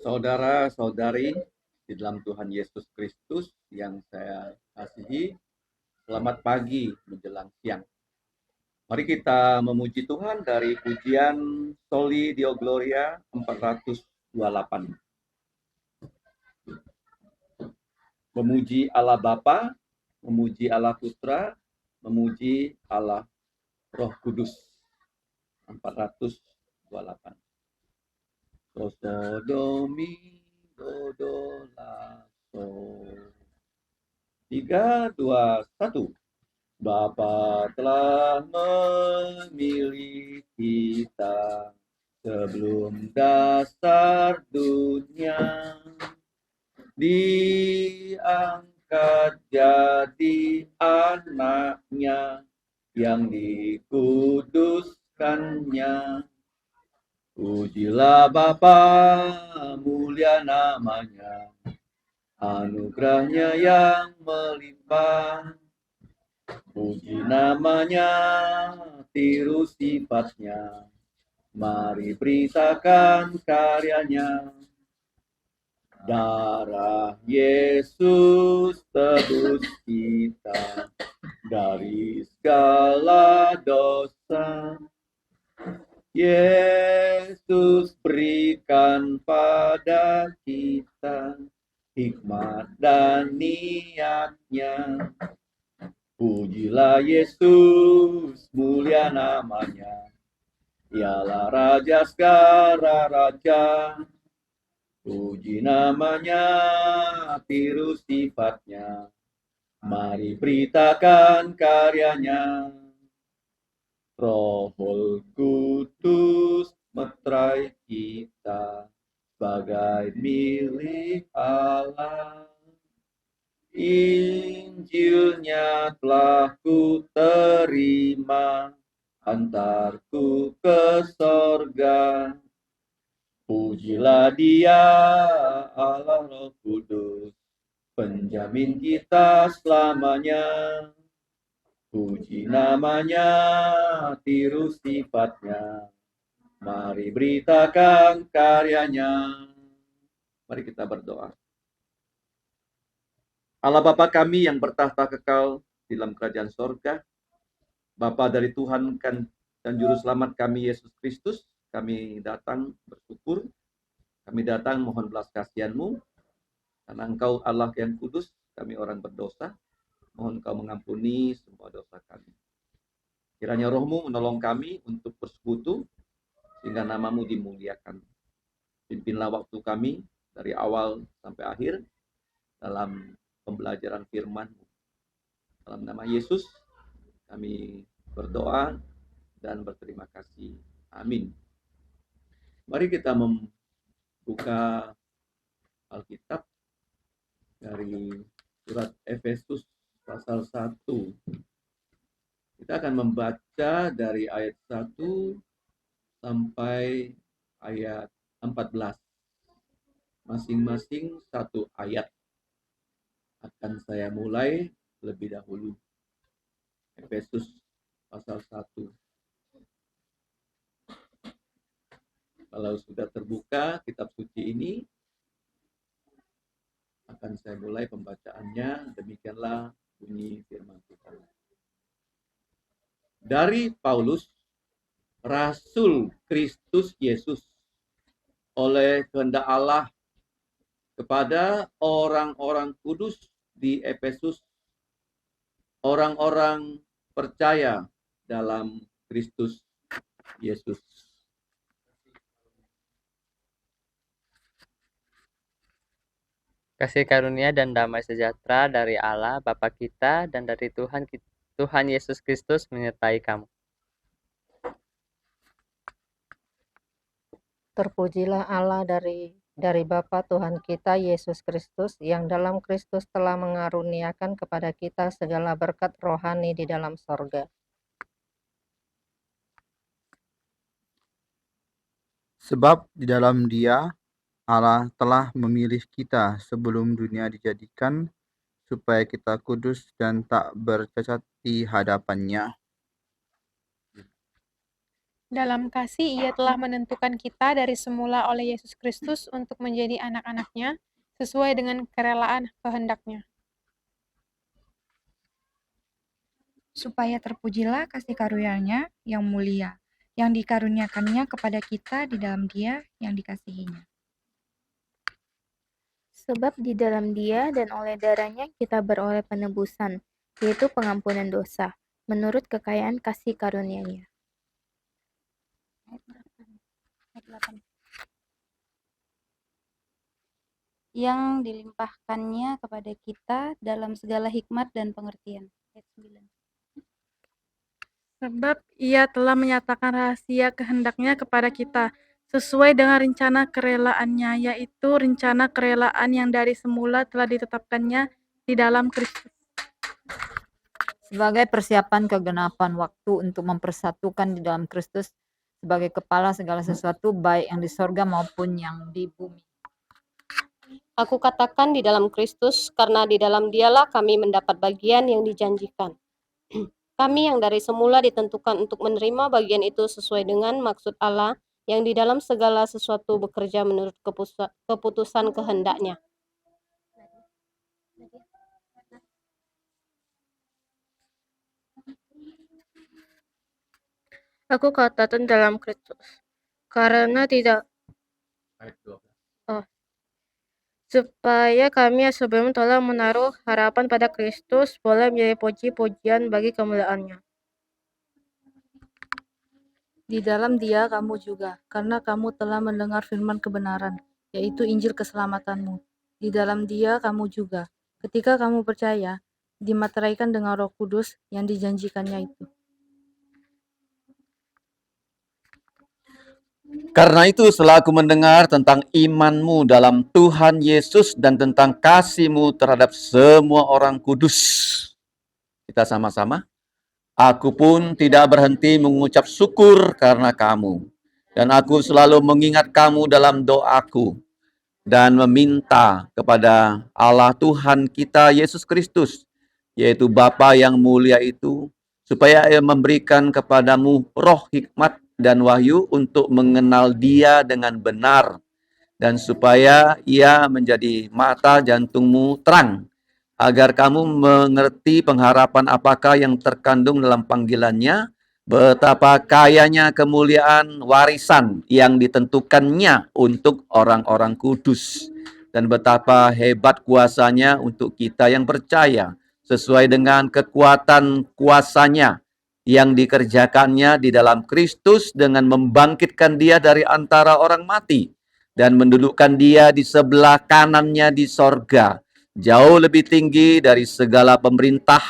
Saudara-saudari di dalam Tuhan Yesus Kristus yang saya kasihi, selamat pagi menjelang siang. Mari kita memuji Tuhan dari pujian Soli Deo Gloria 428. Memuji Allah Bapa, memuji Allah Putra, memuji Allah Roh Kudus 428. So do mi do la so. 3, 2, 1. Bapa telah memilih kita sebelum dasar dunia, diangkat jadi anaknya yang dikuduskannya. Pujilah Bapa, mulia namanya, anugerahnya yang melimpah. Puji namanya, tiru sifatnya, mari beritakan karyanya. Darah Yesus tebus kita dari segala dosa. Yesus berikan pada kita hikmat dan niatnya. Pujilah Yesus, mulia namanya, ialah Raja segala raja. Puji namanya, tiru sifatnya, mari beritakan karyanya. Roh Kudus meterai kita sebagai milik Allah. Injilnya telah ku terima, antarku ke sorga. Pujilah Dia, Allah Roh Kudus, penjamin kita selamanya. Puji namanya, tiru sifatnya, mari beritakan karyanya. Mari kita berdoa. Allah Bapa kami yang bertahta kekal di dalam kerajaan sorga, Bapa dari Tuhan dan Juru Selamat kami Yesus Kristus, kami datang bersyukur, kami datang mohon belas kasihan-Mu, karena Engkau Allah yang kudus, kami orang berdosa, mohon Engkau mengampuni semua dosa kami. Kiranya Roh-Mu menolong kami untuk bersekutu, sehingga nama-Mu dimuliakan. Pimpinlah waktu kami dari awal sampai akhir, dalam pembelajaran firman-Mu. Dalam nama Yesus, kami berdoa dan berterima kasih. Amin. Mari kita membuka Alkitab dari surat Efesus pasal 1. Kita akan membaca dari ayat 1 sampai ayat 14. Masing-masing satu ayat. Akan saya mulai lebih dahulu. Efesus pasal 1. Kalau sudah terbuka kitab suci ini, akan saya mulai pembacaannya. Demikianlah bunyi firman Tuhan. Dari Paulus, Rasul Kristus Yesus, oleh kehendak Allah, kepada orang-orang kudus di Efesus, orang-orang percaya dalam Kristus Yesus. Kasih karunia dan damai sejahtera dari Allah Bapa kita dan dari Tuhan Yesus Kristus menyertai kamu. Terpujilah Allah dari Bapa Tuhan kita Yesus Kristus, yang dalam Kristus telah mengaruniakan kepada kita segala berkat rohani di dalam sorga. Sebab di dalam Dia Allah telah memilih kita sebelum dunia dijadikan, supaya kita kudus dan tak bercacat di hadapan-Nya. Dalam kasih Ia telah menentukan kita dari semula oleh Yesus Kristus untuk menjadi anak-anak-Nya sesuai dengan kerelaan kehendak-Nya. Supaya terpujilah kasih karunia-Nya yang mulia, yang dikaruniakannya kepada kita di dalam Dia yang dikasihinya. Sebab di dalam Dia dan oleh darah-Nya kita beroleh penebusan, yaitu pengampunan dosa, menurut kekayaan kasih karunia-Nya. Yang dilimpahkannya kepada kita dalam segala hikmat dan pengertian. Ayat 9. Sebab Ia telah menyatakan rahasia kehendak-Nya kepada kita, sesuai dengan rencana kerelaannya, yaitu rencana kerelaan yang dari semula telah ditetapkannya di dalam Kristus. Sebagai persiapan kegenapan waktu untuk mempersatukan di dalam Kristus sebagai kepala segala sesuatu, baik yang di sorga maupun yang di bumi. Aku katakan di dalam Kristus, karena di dalam Dialah kami mendapat bagian yang dijanjikan. Kami yang dari semula ditentukan untuk menerima bagian itu sesuai dengan maksud Allah yang di dalam segala sesuatu bekerja menurut keputusan kehendak-Nya. Aku katakan dalam Kristus, karena tidak supaya kami yang sebelum telah menaruh harapan pada Kristus boleh menjadi puji-pujian bagi kemuliaan-Nya. Di dalam Dia kamu juga, karena kamu telah mendengar firman kebenaran, yaitu Injil keselamatanmu. Di dalam Dia kamu juga, ketika kamu percaya, dimateraikan dengan Roh Kudus yang dijanjikannya itu. Karena itu setelah aku mendengar tentang imanmu dalam Tuhan Yesus dan tentang kasihmu terhadap semua orang kudus. Kita sama-sama. Aku pun tidak berhenti mengucap syukur karena kamu. Dan aku selalu mengingat kamu dalam doaku. Dan meminta kepada Allah Tuhan kita Yesus Kristus, yaitu Bapa yang mulia itu, supaya Ia memberikan kepadamu roh hikmat dan wahyu untuk mengenal Dia dengan benar, dan supaya Ia menjadi mata jantungmu terang, agar kamu mengerti pengharapan apakah yang terkandung dalam panggilannya, betapa kayanya kemuliaan warisan yang ditentukannya untuk orang-orang kudus, dan betapa hebat kuasanya untuk kita yang percaya, sesuai dengan kekuatan kuasanya yang dikerjakannya di dalam Kristus dengan membangkitkan Dia dari antara orang mati dan mendudukkan Dia di sebelah kanannya di sorga, jauh lebih tinggi dari segala pemerintah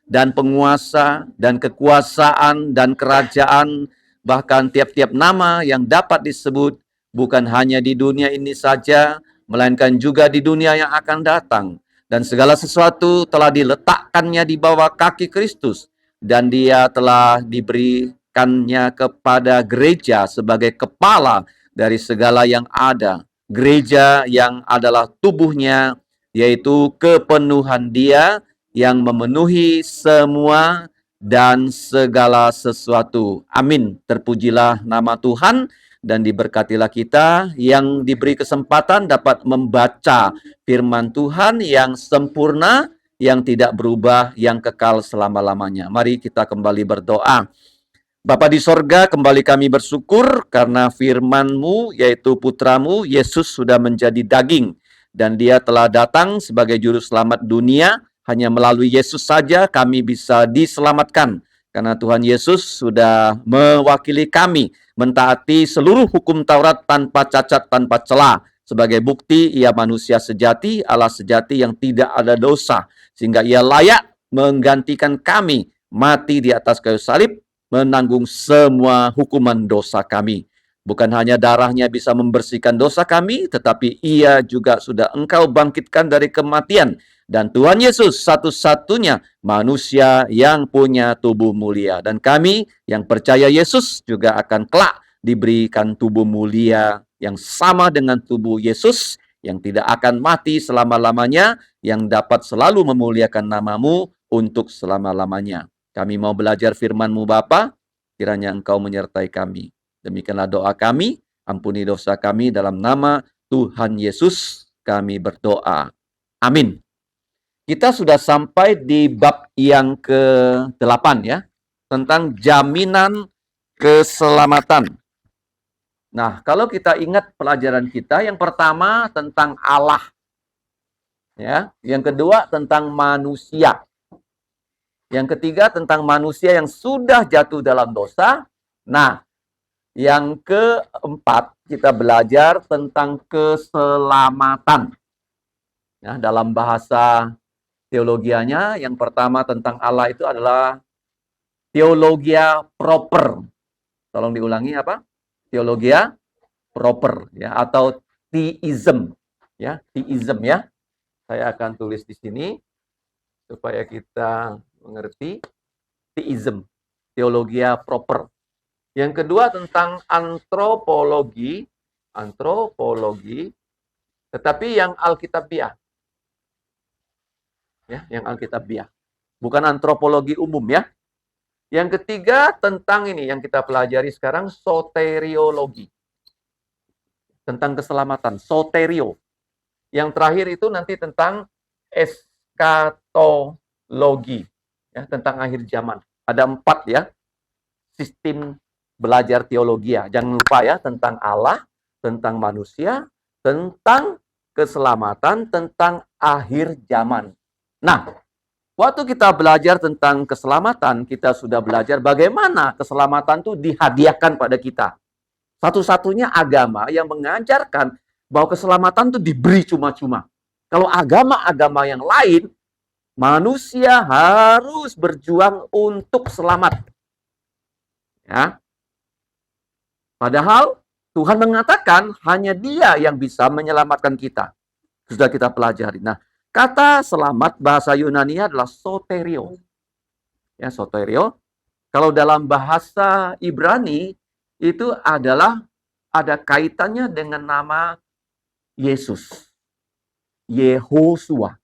dan penguasa dan kekuasaan dan kerajaan, bahkan tiap-tiap nama yang dapat disebut, bukan hanya di dunia ini saja, melainkan juga di dunia yang akan datang. Dan segala sesuatu telah diletakkannya di bawah kaki Kristus, dan Dia telah diberikannya kepada gereja sebagai kepala dari segala yang ada. Gereja yang adalah tubuhnya, yaitu kepenuhan Dia yang memenuhi semua dan segala sesuatu. Amin. Terpujilah nama Tuhan, dan diberkatilah kita yang diberi kesempatan dapat membaca firman Tuhan yang sempurna, yang tidak berubah, yang kekal selama-lamanya. Mari kita kembali berdoa. Bapa di sorga, kembali kami bersyukur karena firman-Mu, yaitu putra-Mu, Yesus sudah menjadi daging. Dan Dia telah datang sebagai juru selamat dunia. Hanya melalui Yesus saja kami bisa diselamatkan. Karena Tuhan Yesus sudah mewakili kami mentaati seluruh hukum Taurat tanpa cacat, tanpa celah. Sebagai bukti Ia manusia sejati, Allah sejati yang tidak ada dosa. Sehingga Ia layak menggantikan kami mati di atas kayu salib, menanggung semua hukuman dosa kami. Bukan hanya darahnya bisa membersihkan dosa kami, tetapi Ia juga sudah Engkau bangkitkan dari kematian. Dan Tuhan Yesus satu-satunya manusia yang punya tubuh mulia. Dan kami yang percaya Yesus juga akan kelak diberikan tubuh mulia yang sama dengan tubuh Yesus, yang tidak akan mati selama-lamanya, yang dapat selalu memuliakan nama-Mu untuk selama-lamanya. Kami mau belajar firman-Mu Bapa, kiranya Engkau menyertai kami. Demikianlah doa kami, ampuni dosa kami dalam nama Tuhan Yesus kami berdoa. Amin. Kita sudah sampai di bab yang ke-8 ya, tentang jaminan keselamatan. Nah, kalau kita ingat pelajaran kita, yang pertama tentang Allah. Ya, yang kedua tentang manusia. Yang ketiga tentang manusia yang sudah jatuh dalam dosa. Nah, yang keempat kita belajar tentang keselamatan. Ya, dalam bahasa teologianya, yang pertama tentang Allah itu adalah teologia proper. Tolong diulangi apa? Teologia proper ya, atau theism ya, theism ya. Saya akan tulis di sini supaya kita mengerti. Theism, teologia proper. Yang kedua tentang antropologi, tetapi yang alkitabiah. Ya, yang alkitabiah. Bukan antropologi umum ya. Yang ketiga tentang ini yang kita pelajari sekarang, soteriologi. Tentang keselamatan, soterio. Yang terakhir itu nanti tentang eskatologi. Ya, tentang akhir zaman. Ada 4 ya, sistem belajar teologi ya. Jangan lupa ya, tentang Allah, tentang manusia, tentang keselamatan, tentang akhir zaman. Nah, waktu kita belajar tentang keselamatan, kita sudah belajar bagaimana keselamatan itu dihadiahkan pada kita. Satu-satunya agama yang mengajarkan bahwa keselamatan itu diberi cuma-cuma. Kalau agama-agama yang lain, manusia harus berjuang untuk selamat. Ya. Padahal Tuhan mengatakan hanya Dia yang bisa menyelamatkan kita. Sudah kita pelajari. Nah, kata selamat bahasa Yunani adalah soterio. Ya, soterio. Kalau dalam bahasa Ibrani itu adalah ada kaitannya dengan nama Yesus. Yehosua.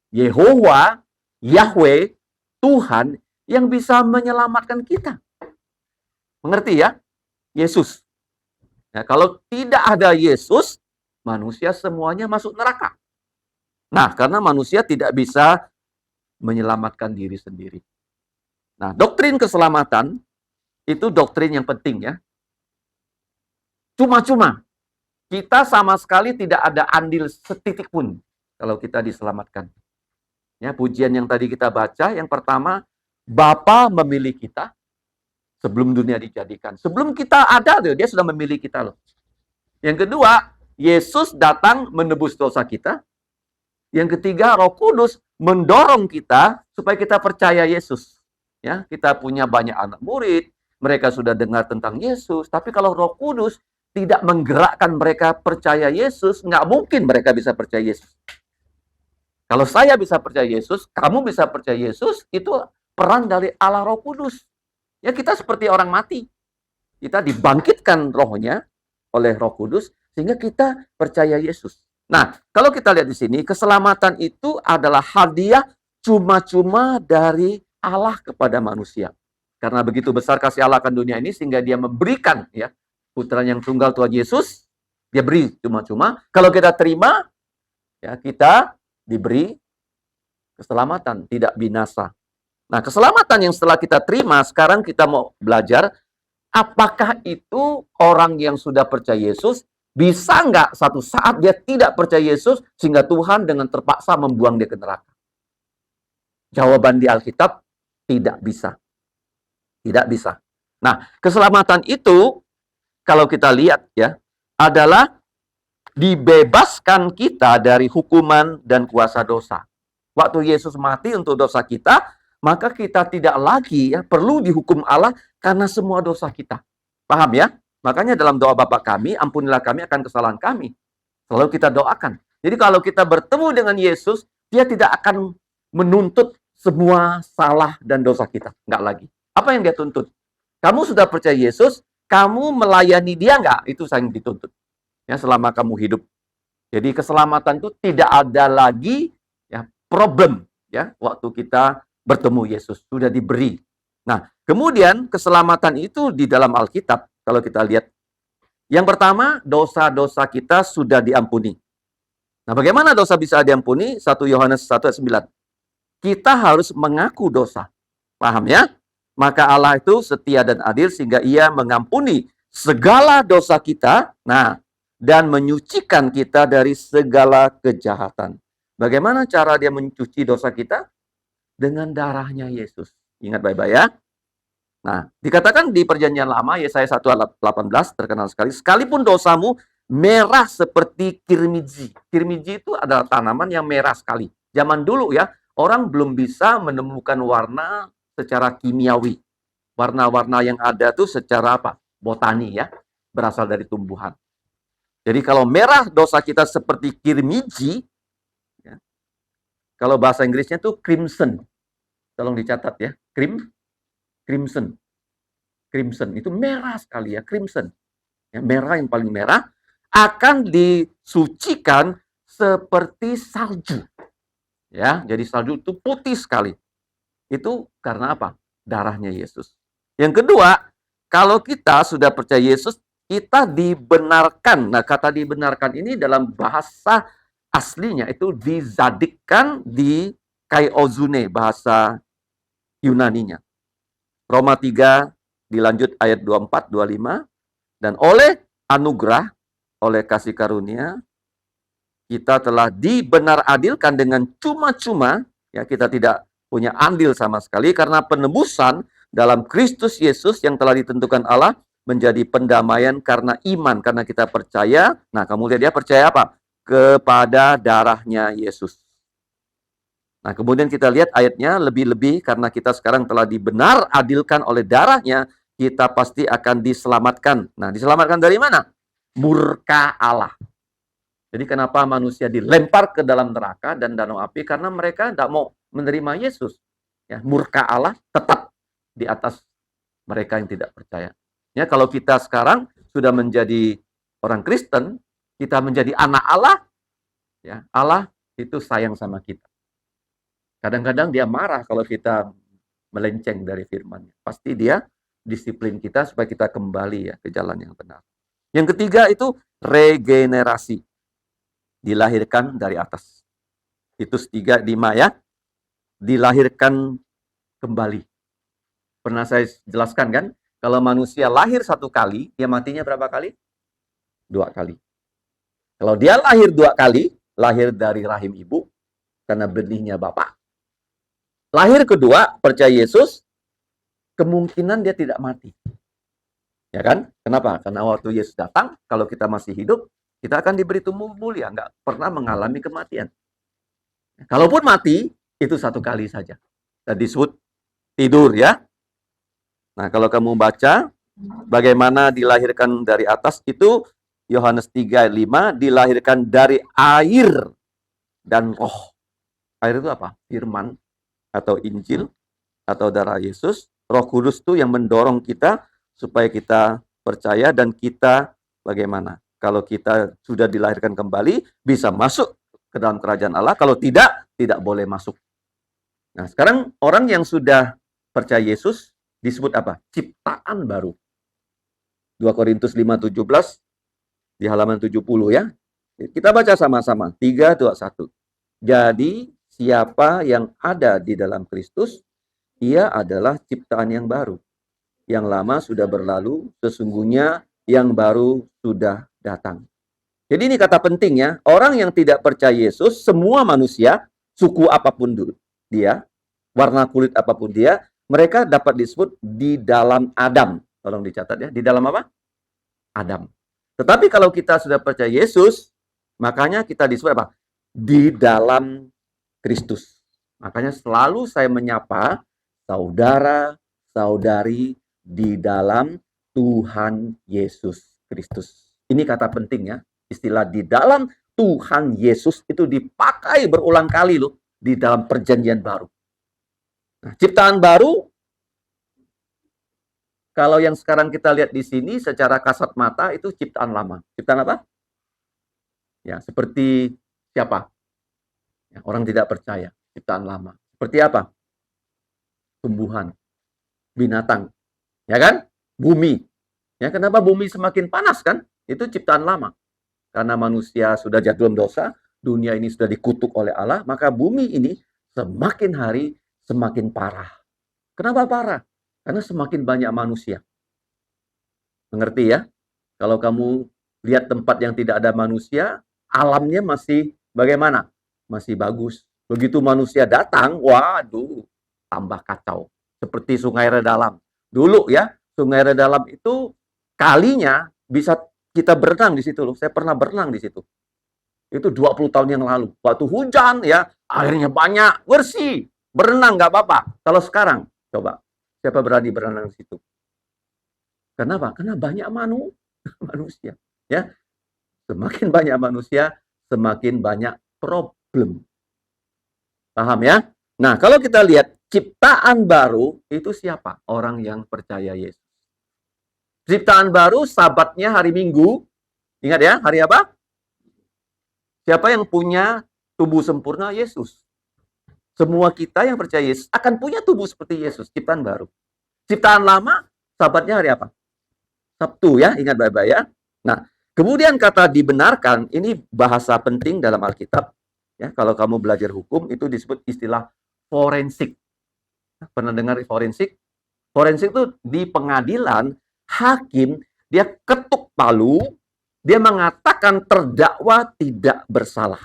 Yehowa, Yahweh, Tuhan yang bisa menyelamatkan kita. Mengerti ya? Yesus. Ya, kalau tidak ada Yesus, manusia semuanya masuk neraka. Nah, karena manusia tidak bisa menyelamatkan diri sendiri. Nah, doktrin keselamatan itu doktrin yang penting ya. Cuma-cuma kita sama sekali tidak ada andil setitik pun kalau kita diselamatkan. Ya, pujian yang tadi kita baca, yang pertama, Bapa memilih kita sebelum dunia dijadikan. Sebelum kita ada, Dia sudah memilih kita loh. Yang kedua, Yesus datang menebus dosa kita. Yang ketiga, Roh Kudus mendorong kita supaya kita percaya Yesus. Ya, kita punya banyak anak murid, mereka sudah dengar tentang Yesus, tapi kalau Roh Kudus tidak menggerakkan mereka percaya Yesus, nggak mungkin mereka bisa percaya Yesus. Kalau saya bisa percaya Yesus, kamu bisa percaya Yesus, itu peran dari Allah Roh Kudus. Ya, kita seperti orang mati. Kita dibangkitkan rohnya oleh Roh Kudus, sehingga kita percaya Yesus. Nah, kalau kita lihat di sini, keselamatan itu adalah hadiah cuma-cuma dari Allah kepada manusia. Karena begitu besar kasih Allah akan dunia ini, sehingga Dia memberikan ya Putra yang tunggal Tuhan Yesus, Dia beri cuma-cuma. Kalau kita terima, ya kita diberi keselamatan, tidak binasa. Nah, keselamatan yang setelah kita terima, sekarang kita mau belajar, apakah itu orang yang sudah percaya Yesus, bisa nggak satu saat dia tidak percaya Yesus, sehingga Tuhan dengan terpaksa membuang dia ke neraka? Jawaban di Alkitab, tidak bisa. Tidak bisa. Nah, keselamatan itu, kalau kita lihat ya, adalah dibebaskan kita dari hukuman dan kuasa dosa. Waktu Yesus mati untuk dosa kita, maka kita tidak lagi ya perlu dihukum Allah karena semua dosa kita. Paham ya? Makanya dalam doa Bapa kami, ampunilah kami akan kesalahan kami. Selalu kita doakan. Jadi kalau kita bertemu dengan Yesus, Dia tidak akan menuntut semua salah dan dosa kita. Enggak lagi. Apa yang Dia tuntut? Kamu sudah percaya Yesus, kamu melayani Dia enggak? Itu yang dituntut. Ya, selama kamu hidup. Jadi keselamatan itu tidak ada lagi ya problem ya waktu kita bertemu Yesus, sudah diberi. Nah, Kemudian keselamatan itu di dalam Alkitab, kalau kita lihat. Yang pertama, dosa-dosa kita sudah diampuni. Nah, bagaimana dosa bisa diampuni? 1 Yohanes 1 ayat 9. Kita harus mengaku dosa. Paham ya? Maka Allah itu setia dan adil sehingga ia mengampuni segala dosa kita, dan menyucikan kita dari segala kejahatan. Bagaimana cara dia mencuci dosa kita? Dengan darahnya Yesus. Ingat baik-baik ya. Nah, dikatakan di Perjanjian Lama, Yesaya 1 ayat 18, terkenal sekali, sekalipun dosamu merah seperti kirmiji. Kirmiji itu adalah tanaman yang merah sekali. Zaman dulu ya, orang belum bisa menemukan warna secara kimiawi. Warna-warna yang ada tuh secara apa? Botani ya, berasal dari tumbuhan. Jadi kalau merah dosa kita seperti kirmiji, ya, kalau bahasa Inggrisnya tuh crimson. Tolong dicatat ya, crimson. Crimson itu merah sekali ya, crimson. Ya, merah yang paling merah akan disucikan seperti salju. Ya, jadi salju itu putih sekali. Itu karena apa? Darahnya Yesus. Yang kedua, kalau kita sudah percaya Yesus, kita dibenarkan. Nah, kata dibenarkan ini dalam bahasa aslinya itu dizadikkan di kaiozune, bahasa Yunaninya. Roma 3 dilanjut ayat 24, 25. Dan oleh anugerah, oleh kasih karunia, kita telah dibenar-adilkan dengan cuma-cuma, ya, kita tidak punya andil sama sekali, karena penebusan dalam Kristus Yesus yang telah ditentukan Allah menjadi pendamaian karena iman, karena kita percaya. Nah, kamu lihat dia percaya apa? Kepada darahnya Yesus. Nah, kemudian kita lihat ayatnya lebih-lebih karena kita sekarang telah dibenar-adilkan oleh darahnya, kita pasti akan diselamatkan. Nah, diselamatkan dari mana? Murka Allah. Jadi kenapa manusia dilempar ke dalam neraka dan danau api? Karena mereka tidak mau menerima Yesus. Ya, murka Allah tetap di atas mereka yang tidak percaya. Ya, kalau kita sekarang sudah menjadi orang Kristen, kita menjadi anak Allah, ya, Allah itu sayang sama kita. Kadang-kadang dia marah kalau kita melenceng dari firman-Nya. Pasti dia disiplin kita supaya kita kembali ya ke jalan yang benar. Yang ketiga itu regenerasi. Dilahirkan dari atas. Titus 3:5 ya. Dilahirkan kembali. Pernah saya jelaskan kan? Kalau manusia lahir 1 kali, dia matinya berapa kali? 2 kali. Kalau dia lahir 2 kali, lahir dari rahim ibu, karena benihnya bapak. Lahir kedua, percaya Yesus, kemungkinan dia tidak mati. Ya kan? Kenapa? Karena waktu Yesus datang, kalau kita masih hidup, kita akan diberi tubuh mulia, nggak pernah mengalami kematian. Kalaupun mati, itu 1 kali saja. Dan disebut tidur ya. Nah, kalau kamu baca bagaimana dilahirkan dari atas, itu Yohanes 3:5, dilahirkan dari air dan roh. Air itu apa? Firman atau Injil atau darah Yesus. Roh Kudus itu yang mendorong kita supaya kita percaya, dan kita bagaimana? Kalau kita sudah dilahirkan kembali, bisa masuk ke dalam kerajaan Allah. Kalau tidak, tidak boleh masuk. Nah, sekarang orang yang sudah percaya Yesus disebut apa? Ciptaan baru. 2 Korintus 5:17 di halaman 70 ya. Kita baca sama-sama. 3, 2, 1. Jadi, siapa yang ada di dalam Kristus, ia adalah ciptaan yang baru. Yang lama sudah berlalu, sesungguhnya yang baru sudah datang. Jadi ini kata penting ya. Orang yang tidak percaya Yesus, semua manusia, suku apapun dia, warna kulit apapun dia, mereka dapat disebut di dalam Adam. Tolong dicatat ya. Di dalam apa? Adam. Tetapi kalau kita sudah percaya Yesus, makanya kita disebut apa? Di dalam Kristus. Makanya selalu saya menyapa saudara-saudari di dalam Tuhan Yesus Kristus. Ini kata penting ya. Istilah di dalam Tuhan Yesus itu dipakai berulang kali loh di dalam perjanjian baru. Nah, ciptaan baru, kalau yang sekarang kita lihat di sini secara kasat mata itu ciptaan lama. Ciptaan apa? Ya, seperti siapa? Ya, orang tidak percaya, ciptaan lama. Seperti apa? Tumbuhan. binatang. Ya kan? Bumi. Ya, kenapa bumi semakin panas kan? Itu ciptaan lama. Karena manusia sudah jatuh dalam dosa, dunia ini sudah dikutuk oleh Allah, maka bumi ini semakin hari semakin parah. Kenapa parah? Karena semakin banyak manusia. Mengerti ya? Kalau kamu lihat tempat yang tidak ada manusia, alamnya masih bagaimana? Masih bagus. Begitu manusia datang, waduh, tambah kacau. Seperti Sungai Redalam. Dulu ya, Sungai Redalam itu kalinya bisa kita berenang di situ loh. Saya pernah berenang di situ. Itu 20 tahun yang lalu. Waktu hujan ya, airnya banyak, bersih. Berenang nggak apa-apa. Kalau sekarang, coba, siapa berani berenang di situ? Kenapa? Karena banyak manusia. Ya, semakin banyak manusia, semakin banyak problem. Paham ya? Nah, kalau kita lihat ciptaan baru, itu siapa? Orang yang percaya Yesus. Ciptaan baru, Sabatnya hari Minggu. Ingat ya, hari apa? Siapa yang punya tubuh sempurna? Yesus. Semua kita yang percaya Yesus akan punya tubuh seperti Yesus, ciptaan baru. Ciptaan lama, Sabatnya hari apa? Sabtu ya, ingat baik-baik ya. Nah, kemudian kata dibenarkan, ini bahasa penting dalam Alkitab. Ya, kalau kamu belajar hukum, itu disebut istilah forensik. Pernah dengar forensik? Forensik itu di pengadilan, hakim, dia ketuk palu, dia mengatakan terdakwa tidak bersalah.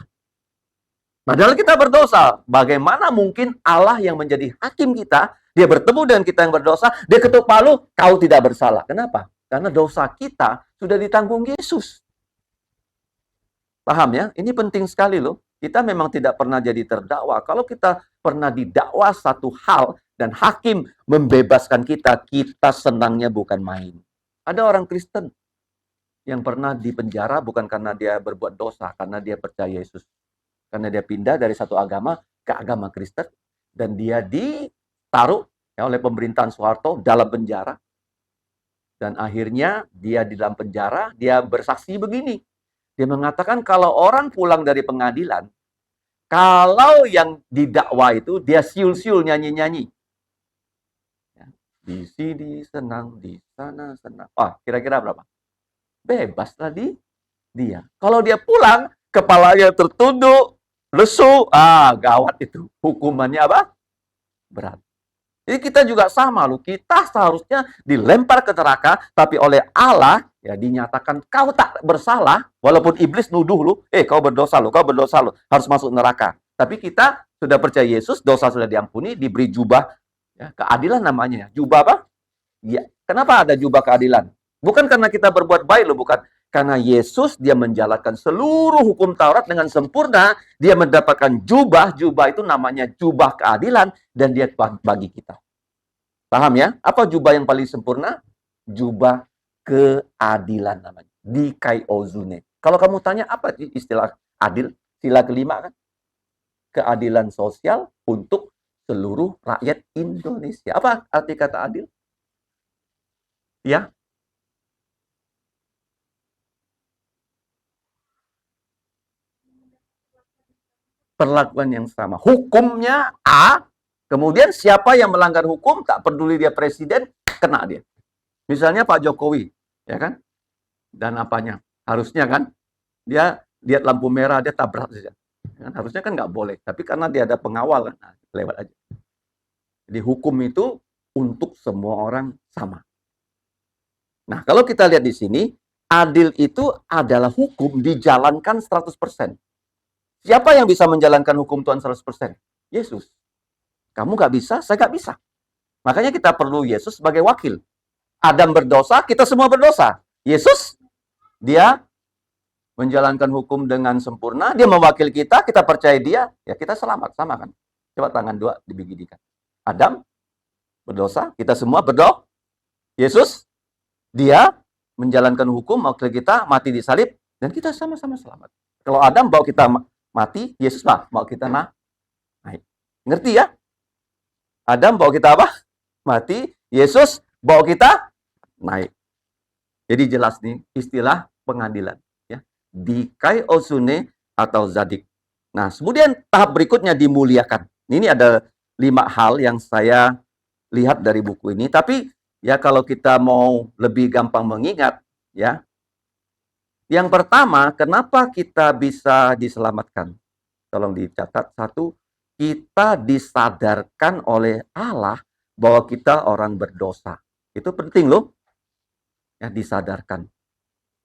Padahal kita berdosa. Bagaimana mungkin Allah yang menjadi hakim kita, dia bertemu dengan kita yang berdosa, dia ketuk palu, kau tidak bersalah. Kenapa? Karena dosa kita sudah ditanggung Yesus. Paham ya? Ini penting sekali loh. Kita memang tidak pernah jadi terdakwa. Kalau kita pernah didakwa satu hal dan hakim membebaskan kita, kita senangnya bukan main. Ada orang Kristen yang pernah dipenjara bukan karena dia berbuat dosa, karena dia percaya Yesus. Karena dia pindah dari satu agama ke agama Kristen dan dia ditaruh ya, oleh pemerintahan Soeharto dalam penjara. Dan akhirnya dia di dalam penjara, dia bersaksi begini. Dia mengatakan kalau orang pulang dari pengadilan, kalau yang didakwa itu dia siul-siul nyanyi-nyanyi. Ya, di sini senang, di sana senang. Wah, kira-kira berapa? Bebaslah dia. Kalau dia pulang, kepalanya tertunduk, lesu, gawat itu. Hukumannya apa? Berat. Jadi kita juga sama loh, kita seharusnya dilempar ke neraka, tapi oleh Allah ya dinyatakan kau tak bersalah, walaupun iblis nuduh lu, kau berdosa lu, harus masuk neraka. Tapi kita sudah percaya Yesus, dosa sudah diampuni, diberi jubah ya, keadilan namanya. Jubah apa? Ya, kenapa ada jubah keadilan? Bukan karena kita berbuat baik loh, bukan. Karena Yesus dia menjalankan seluruh hukum Taurat dengan sempurna, dia mendapatkan jubah itu namanya jubah keadilan, dan dia bagi kita. Paham ya? Apa jubah yang paling sempurna? Jubah keadilan namanya. Dikaiozune. Kalau kamu tanya apa istilah adil? Sila kelima kan? Keadilan sosial untuk seluruh rakyat Indonesia. Apa arti kata adil? Ya. Perlakuan yang sama. Hukumnya A, kemudian siapa yang melanggar hukum, tak peduli dia presiden, kena dia. Misalnya Pak Jokowi, ya kan? Dan apanya? Harusnya kan, dia lihat lampu merah, dia tabrak saja. Kan? Harusnya kan nggak boleh, tapi karena dia ada pengawal, kan? Nah, lewat aja. Jadi hukum itu untuk semua orang sama. Nah, kalau kita lihat di sini, adil itu adalah hukum dijalankan 100%. Siapa yang bisa menjalankan hukum Tuhan 100%? Yesus. Kamu nggak bisa, saya nggak bisa. Makanya kita perlu Yesus sebagai wakil. Adam berdosa, kita semua berdosa. Yesus, dia menjalankan hukum dengan sempurna, dia mewakili kita percaya dia, ya kita selamat, sama kan? Coba tangan dua dibigidikan. Adam berdosa, kita semua berdoa. Yesus, dia menjalankan hukum, mewakili kita, mati di salib, dan kita sama-sama selamat. Kalau Adam bawa kita mati, Yesus lah mau kita naik. Ngerti ya? Adam bawa kita apa? Mati, Yesus bawa kita naik. Jadi jelas nih istilah pengadilan ya. Dikaiozune atau zadik. Nah, kemudian tahap berikutnya dimuliakan. Ini ada 5 hal yang saya lihat dari buku ini. Tapi ya kalau kita mau lebih gampang mengingat, ya. Yang pertama, kenapa kita bisa diselamatkan? Tolong dicatat. Satu, kita disadarkan oleh Allah bahwa kita orang berdosa. Itu penting loh. Ya, disadarkan.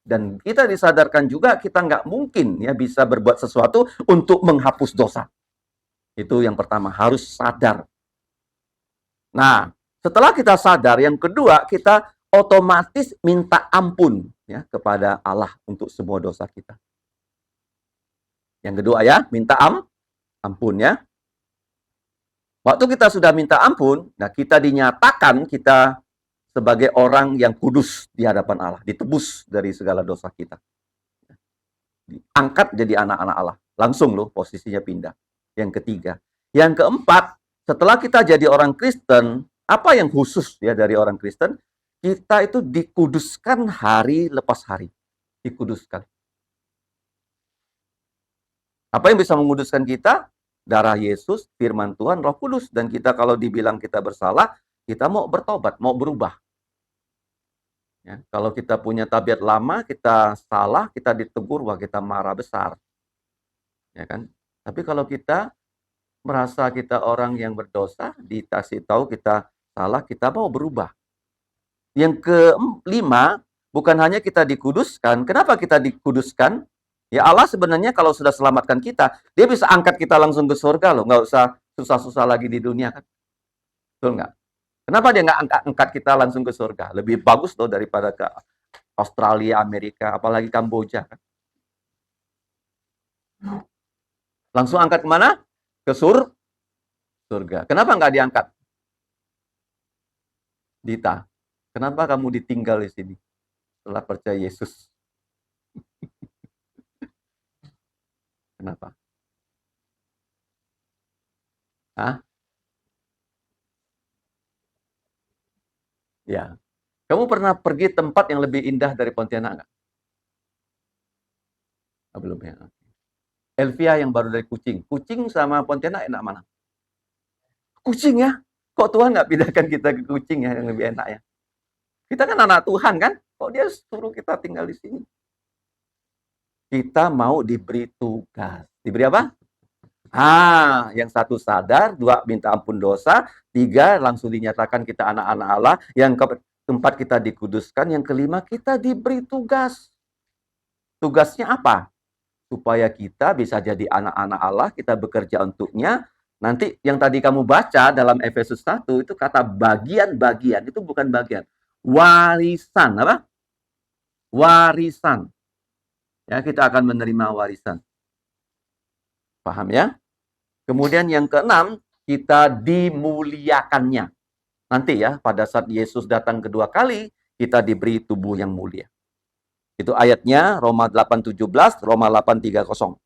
Dan kita disadarkan juga kita nggak mungkin ya bisa berbuat sesuatu untuk menghapus dosa. Itu yang pertama, harus sadar. Nah, setelah kita sadar, yang kedua kita otomatis minta ampun ya kepada Allah untuk semua dosa kita. Yang kedua ya, minta ampun ya. Waktu kita sudah minta ampun, nah kita dinyatakan kita sebagai orang yang kudus di hadapan Allah, ditebus dari segala dosa kita. Diangkat jadi anak-anak Allah. Langsung loh posisinya pindah. Yang ketiga. Yang keempat, setelah kita jadi orang Kristen, apa yang khusus ya dari orang Kristen? Kita itu dikuduskan hari lepas hari. Dikuduskan. Apa yang bisa menguduskan kita? Darah Yesus, firman Tuhan, Roh Kudus. Dan kita kalau dibilang kita bersalah, kita mau bertobat, mau berubah. Ya, kalau kita punya tabiat lama, kita salah, kita ditegur, wah kita marah besar. Ya kan? Tapi kalau kita merasa kita orang yang berdosa, dikasih tahu kita salah, kita mau berubah. Yang kelima, bukan hanya kita dikuduskan. Kenapa kita dikuduskan? Ya Allah sebenarnya kalau sudah selamatkan kita, dia bisa angkat kita langsung ke surga loh. Nggak usah susah-susah lagi di dunia kan. Betul nggak? Kenapa dia nggak angkat kita langsung ke surga? Lebih bagus loh daripada ke Australia, Amerika, apalagi Kamboja. Kan? Langsung angkat kemana? Ke surga. Kenapa nggak diangkat? Dita, kenapa kamu ditinggal di sini setelah percaya Yesus? Kenapa? Hah? Ya. Kamu pernah pergi tempat yang lebih indah dari Pontianak nggak? Oh, belum ya. Elvia yang baru dari Kucing. Kucing sama Pontianak enak mana? Kucing ya? Kok Tuhan nggak pindahkan kita ke Kucing ya yang lebih enak ya? Kita kan anak Tuhan kan? Kok dia suruh kita tinggal di sini? Kita mau diberi tugas. Diberi apa? Yang satu sadar, dua minta ampun dosa, tiga langsung dinyatakan kita anak-anak Allah, yang keempat kita dikuduskan, yang kelima kita diberi tugas. Tugasnya apa? Supaya kita bisa jadi anak-anak Allah, kita bekerja untuknya. Nanti yang tadi kamu baca dalam Efesus 1 itu kata bagian-bagian, itu bukan bagian. Warisan, apa? Warisan. Ya, kita akan menerima warisan. Paham ya? Kemudian yang keenam, kita dimuliakannya. Nanti ya, pada saat Yesus datang kedua kali, kita diberi tubuh yang mulia. Itu ayatnya Roma 8:17, Roma 8:30.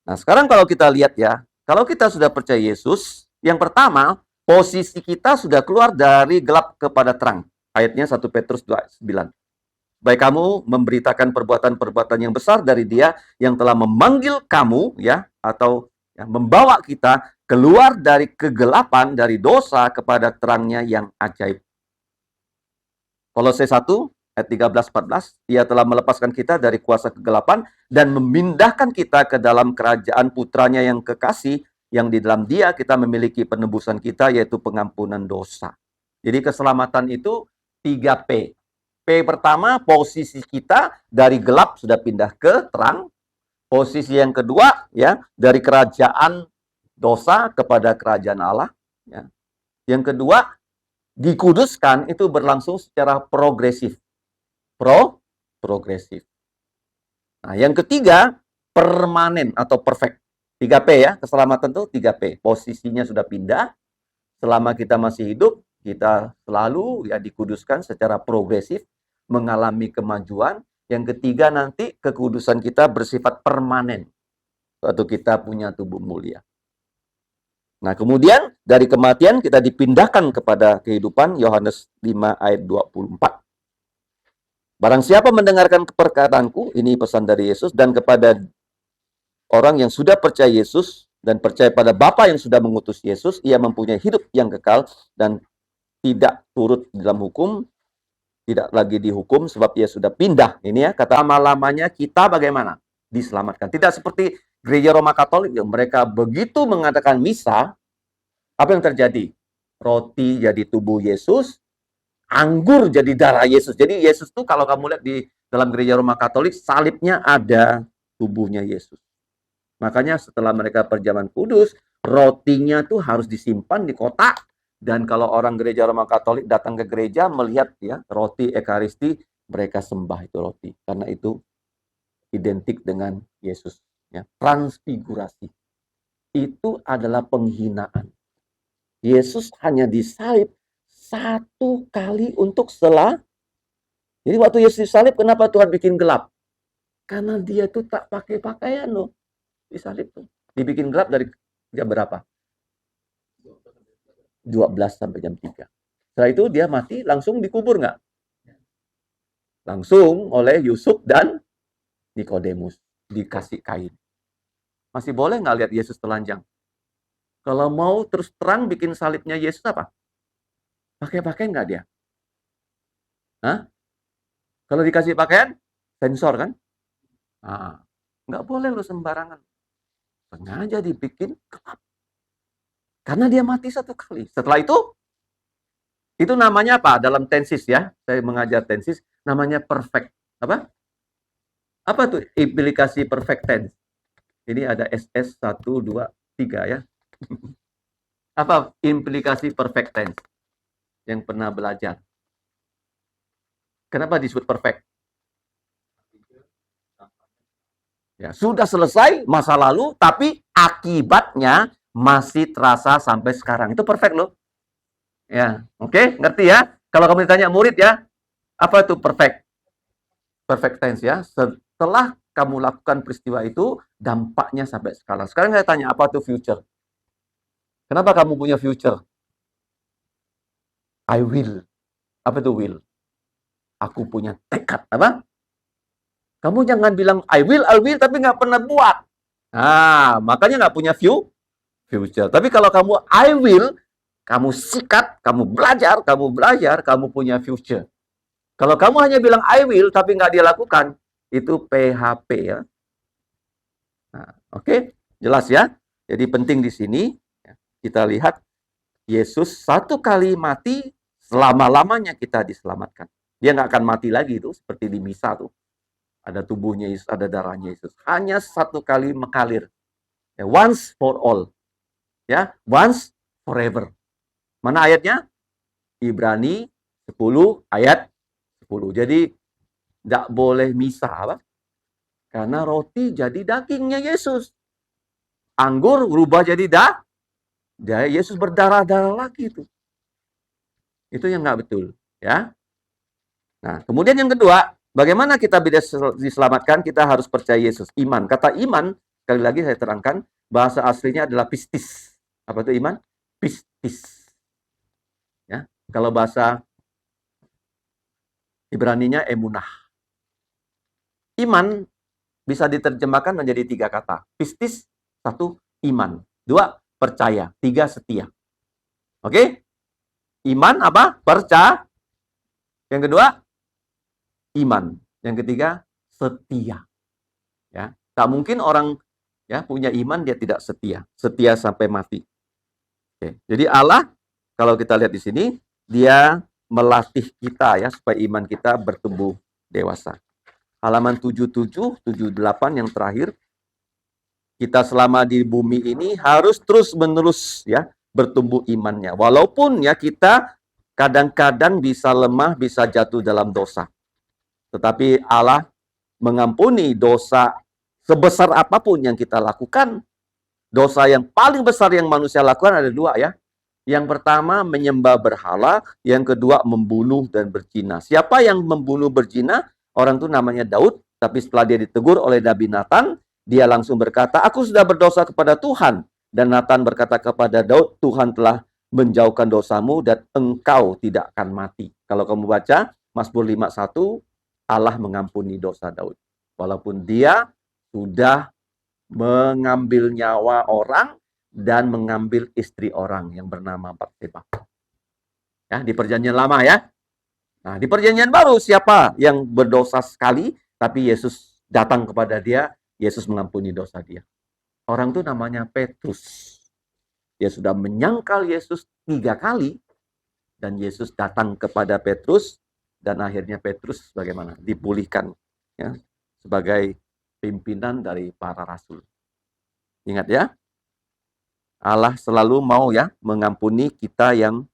Nah, sekarang kalau kita lihat ya, kalau kita sudah percaya Yesus, yang pertama, posisi kita sudah keluar dari gelap kepada terang. Ayatnya 1 Petrus 2:9. Baik kamu memberitakan perbuatan-perbuatan yang besar dari Dia yang telah memanggil kamu ya atau ya, membawa kita keluar dari kegelapan, dari dosa kepada terangnya yang ajaib. Kolose 1 ayat 13-14, Ia telah melepaskan kita dari kuasa kegelapan dan memindahkan kita ke dalam kerajaan putranya yang kekasih, yang di dalam Dia kita memiliki penebusan kita, yaitu pengampunan dosa. Jadi keselamatan itu 3P. P pertama, posisi kita dari gelap sudah pindah ke terang. Posisi yang kedua, ya, dari kerajaan dosa kepada kerajaan Allah. Ya. Yang kedua, dikuduskan itu berlangsung secara progresif. Progresif. Nah, yang ketiga, permanen atau perfect. 3P ya, keselamatan itu 3P. Posisinya sudah pindah. Selama kita masih hidup, kita selalu ya dikuduskan secara progresif, mengalami kemajuan. Yang ketiga nanti kekudusan kita bersifat permanen. Suatu kita punya tubuh mulia. Nah, kemudian dari kematian kita dipindahkan kepada kehidupan, Yohanes 5 ayat 24. Barang siapa mendengarkan perkataanku, ini pesan dari Yesus, dan kepada orang yang sudah percaya Yesus dan percaya pada Bapa yang sudah mengutus Yesus, ia mempunyai hidup yang kekal dan tidak turut dalam hukum, tidak lagi dihukum sebab ia sudah pindah. Ini ya, kata lama-lamanya kita bagaimana? Diselamatkan. Tidak seperti gereja Roma Katolik yang mereka begitu mengadakan misa, apa yang terjadi? Roti jadi tubuh Yesus, anggur jadi darah Yesus. Jadi Yesus tuh kalau kamu lihat di dalam gereja Roma Katolik, salibnya ada tubuhnya Yesus. Makanya setelah mereka perjamuan kudus, rotinya tuh harus disimpan di kotak. Dan kalau orang gereja Roma Katolik datang ke gereja melihat ya roti Ekaristi, mereka sembah itu roti karena itu identik dengan Yesus. Ya, transfigurasi itu adalah penghinaan. Yesus hanya disalib satu kali untuk Jadi waktu Yesus disalib, kenapa Tuhan bikin gelap? Karena dia tuh tak pakai pakaian loh. Disalib tuh. Dibikin gelap dari jam berapa? 12 sampai jam 3. Setelah itu dia mati, langsung dikubur nggak? Langsung oleh Yusuf dan Nikodemus. Dikasih kain. Masih boleh nggak lihat Yesus telanjang? Kalau mau terus terang bikin salibnya Yesus apa? Pakai pakaian nggak dia? Hah? Kalau dikasih pakaian, sensor kan? Nah, nggak boleh lo sembarangan. Sengaja dibikin gelap. Karena dia mati satu kali. Setelah itu namanya apa? Dalam tensis ya, saya mengajar tensis, namanya perfect. Apa? Apa tuh implikasi perfect tense? Ini ada SS 1, 2, 3 ya. Apa implikasi perfect tense? Yang pernah belajar. Kenapa disebut perfect? Ya, sudah selesai masa lalu, tapi akibatnya masih terasa sampai sekarang. Itu perfect loh. Ya, oke, ngerti ya? Kalau kamu ditanya murid ya, apa itu perfect? Perfect tense ya. Setelah kamu lakukan peristiwa itu, dampaknya sampai sekarang. Sekarang saya tanya, apa itu future? Kenapa kamu punya future? I will. Apa itu will? Aku punya tekad. Apa? Kamu jangan bilang I will, tapi nggak pernah buat. Nah, makanya nggak punya future. Tapi kalau kamu I will, kamu sikat, kamu belajar, kamu punya future. Kalau kamu hanya bilang I will, tapi nggak dia lakukan, itu PHP ya. Nah, oke, jelas ya. Jadi penting di sini, kita lihat Yesus satu kali mati, selama-lamanya kita diselamatkan. Dia nggak akan mati lagi itu, seperti di misa tuh. Ada tubuhnya Yesus, ada darahnya Yesus. Hanya satu kali mekalir. Ya, once for all. Ya, once forever. Mana ayatnya? Ibrani 10 ayat 10. Jadi tidak boleh misa apa? Karena roti jadi dagingnya Yesus. Anggur berubah jadi Yesus berdarah-darah lagi itu. Itu yang nggak betul, ya. Nah, kemudian yang kedua, bagaimana kita bisa diselamatkan? Kita harus percaya Yesus. Iman. Kata iman, sekali lagi saya terangkan, bahasa aslinya adalah pistis. Apa itu iman? Pistis. Ya, kalau bahasa Ibraninya emunah. Iman bisa diterjemahkan menjadi 3 kata. Pistis, 1, iman. 2, percaya. 3, setia. Oke? Iman apa? Percaya. Yang kedua, iman. Yang ketiga, setia. Ya, tak mungkin orang ya punya iman dia tidak setia. Setia sampai mati. Oke. Jadi Allah, kalau kita lihat di sini, dia melatih kita ya supaya iman kita bertumbuh dewasa. Halaman 77, 78 yang terakhir, kita selama di bumi ini harus terus-menerus ya bertumbuh imannya. Walaupun ya kita kadang-kadang bisa lemah, bisa jatuh dalam dosa. Tetapi Allah mengampuni dosa sebesar apapun yang kita lakukan. Dosa yang paling besar yang manusia lakukan ada 2 ya. Yang pertama menyembah berhala, yang kedua membunuh dan berzina. Siapa yang membunuh berzina? Orang itu namanya Daud, tapi setelah dia ditegur oleh Nabi Nathan, dia langsung berkata, aku sudah berdosa kepada Tuhan. Dan Nathan berkata kepada Daud, Tuhan telah menjauhkan dosamu dan engkau tidak akan mati. Kalau kamu baca Mazmur 51, Allah mengampuni dosa Daud. Walaupun dia sudah mengambil nyawa orang dan mengambil istri orang yang bernama Batseba. Ya, di perjanjian lama ya. Nah, di perjanjian baru siapa yang berdosa sekali, tapi Yesus datang kepada dia, Yesus mengampuni dosa dia. Orang itu namanya Petrus. Dia sudah menyangkal Yesus 3 kali, dan Yesus datang kepada Petrus, dan akhirnya Petrus bagaimana? Dipulihkan ya, sebagai pimpinan dari para rasul. Ingat ya, Allah selalu mau ya mengampuni kita yang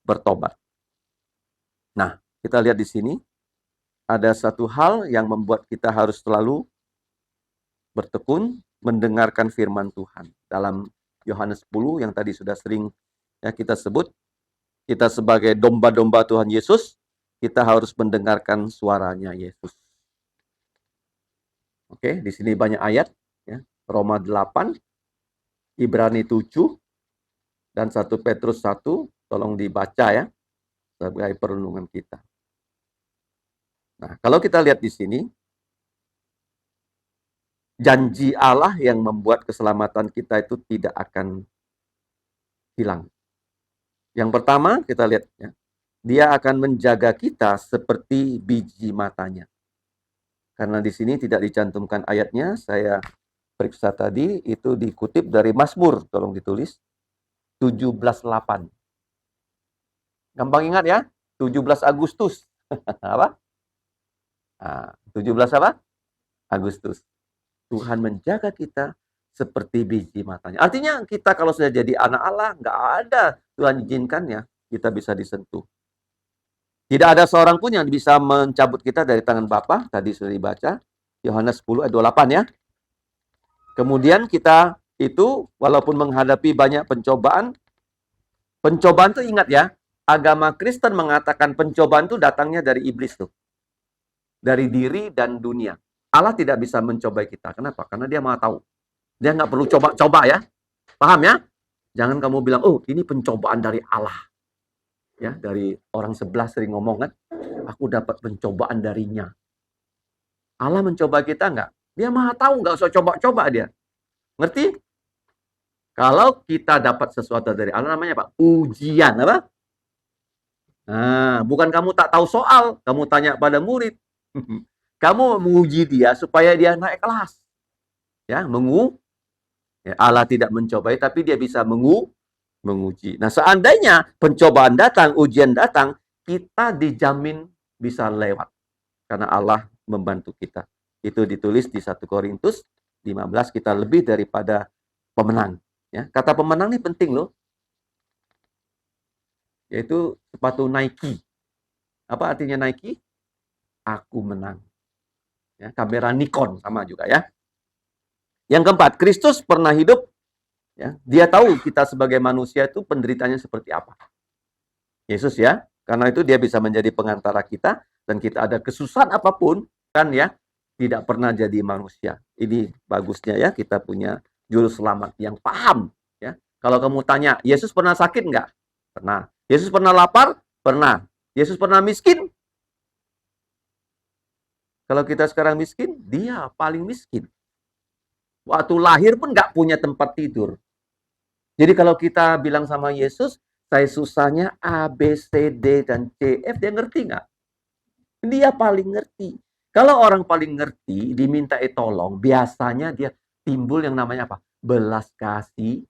bertobat. Nah, kita lihat di sini ada satu hal yang membuat kita harus selalu bertekun mendengarkan firman Tuhan. Dalam Yohanes 10 yang tadi sudah sering ya kita sebut, kita sebagai domba-domba Tuhan Yesus, kita harus mendengarkan suaranya Yesus. Oke, di sini banyak ayat ya. Roma 8, Ibrani 7, dan 1 Petrus 1, tolong dibaca ya sebagai perenungan kita. Nah, kalau kita lihat di sini, janji Allah yang membuat keselamatan kita itu tidak akan hilang. Yang pertama, kita lihat ya, dia akan menjaga kita seperti biji matanya. Karena di sini tidak dicantumkan ayatnya, saya periksa tadi, itu dikutip dari Mazmur, tolong ditulis, 17:8. Gampang ingat ya, 17 Agustus. Apa? Nah, 17 apa? Agustus. Tuhan menjaga kita seperti biji matanya. Artinya kita kalau sudah jadi anak Allah, nggak ada Tuhan izinkannya, kita bisa disentuh. Tidak ada seorang pun yang bisa mencabut kita dari tangan Bapa, tadi sudah dibaca, Yohanes 10 ayat 28 ya. Kemudian kita itu, walaupun menghadapi banyak pencobaan itu ingat ya, agama Kristen mengatakan pencobaan itu datangnya dari iblis tuh. Dari diri dan dunia. Allah tidak bisa mencobai kita. Kenapa? Karena dia maha tahu. Dia nggak perlu coba-coba ya. Paham ya? Jangan kamu bilang, oh ini pencobaan dari Allah. Ya, dari orang sebelah sering ngomong kan, aku dapat pencobaan darinya. Allah mencoba kita nggak? Dia maha tahu, nggak usah coba-coba dia. Ngerti? Kalau kita dapat sesuatu dari Allah, namanya apa? Ujian, apa? Nah, bukan kamu tak tahu soal, kamu tanya pada murid. Kamu menguji dia supaya dia naik kelas. Ya, Allah tidak mencobai, tapi dia bisa menguji. Nah, seandainya pencobaan datang, ujian datang, kita dijamin bisa lewat. Karena Allah membantu kita. Itu ditulis di 1 Korintus 15, kita lebih daripada pemenang. Ya, kata pemenang ini penting loh. Yaitu sepatu Nike. Apa artinya Nike? Aku menang. Ya, kamera Nikon sama juga ya. Yang keempat, Kristus pernah hidup. Ya, dia tahu kita sebagai manusia itu penderitanya seperti apa. Yesus ya, karena itu dia bisa menjadi pengantara kita, dan kita ada kesusahan apapun, kan ya, tidak pernah jadi manusia. Ini bagusnya ya, kita punya juru selamat yang paham. Ya, kalau kamu tanya, Yesus pernah sakit nggak? Pernah. Yesus pernah lapar? Pernah. Yesus pernah miskin? Kalau kita sekarang miskin, dia paling miskin. Waktu lahir pun nggak punya tempat tidur. Jadi kalau kita bilang sama Yesus, saya susahnya A, B, C, D, dan C, F, dia ngerti nggak? Dia paling ngerti. Kalau orang paling ngerti, diminta tolong, biasanya dia timbul yang namanya apa? Belas kasihan.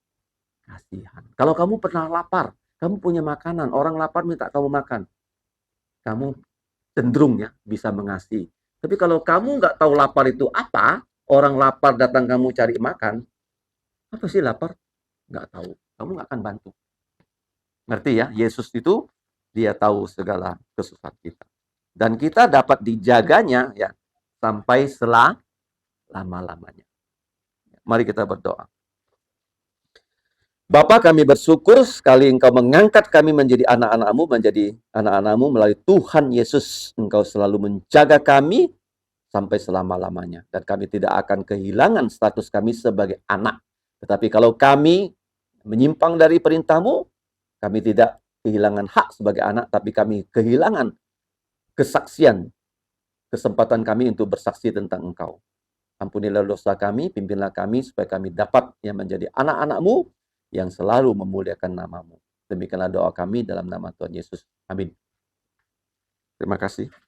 Kalau kamu pernah lapar, kamu punya makanan, orang lapar minta kamu makan, kamu cenderung ya bisa mengasihi. Tapi kalau kamu nggak tahu lapar itu apa, orang lapar datang kamu cari makan, apa sih lapar? Nggak tahu. Kamu nggak akan bantu. Ngerti ya? Yesus itu, dia tahu segala kesusahan kita. Dan kita dapat dijaganya ya sampai selama-lamanya. Mari kita berdoa. Bapa, kami bersyukur sekali Engkau mengangkat kami menjadi anak-anak-Mu melalui Tuhan Yesus. Engkau selalu menjaga kami sampai selama-lamanya. Dan kami tidak akan kehilangan status kami sebagai anak. Tetapi kalau kami menyimpang dari perintah-Mu, kami tidak kehilangan hak sebagai anak, tapi kami kehilangan kesaksian, kesempatan kami untuk bersaksi tentang Engkau. Ampunilah dosa kami, pimpinlah kami, supaya kami dapat menjadi anak-anak-Mu yang selalu memuliakan nama-Mu. Demikianlah doa kami dalam nama Tuhan Yesus. Amin. Terima kasih.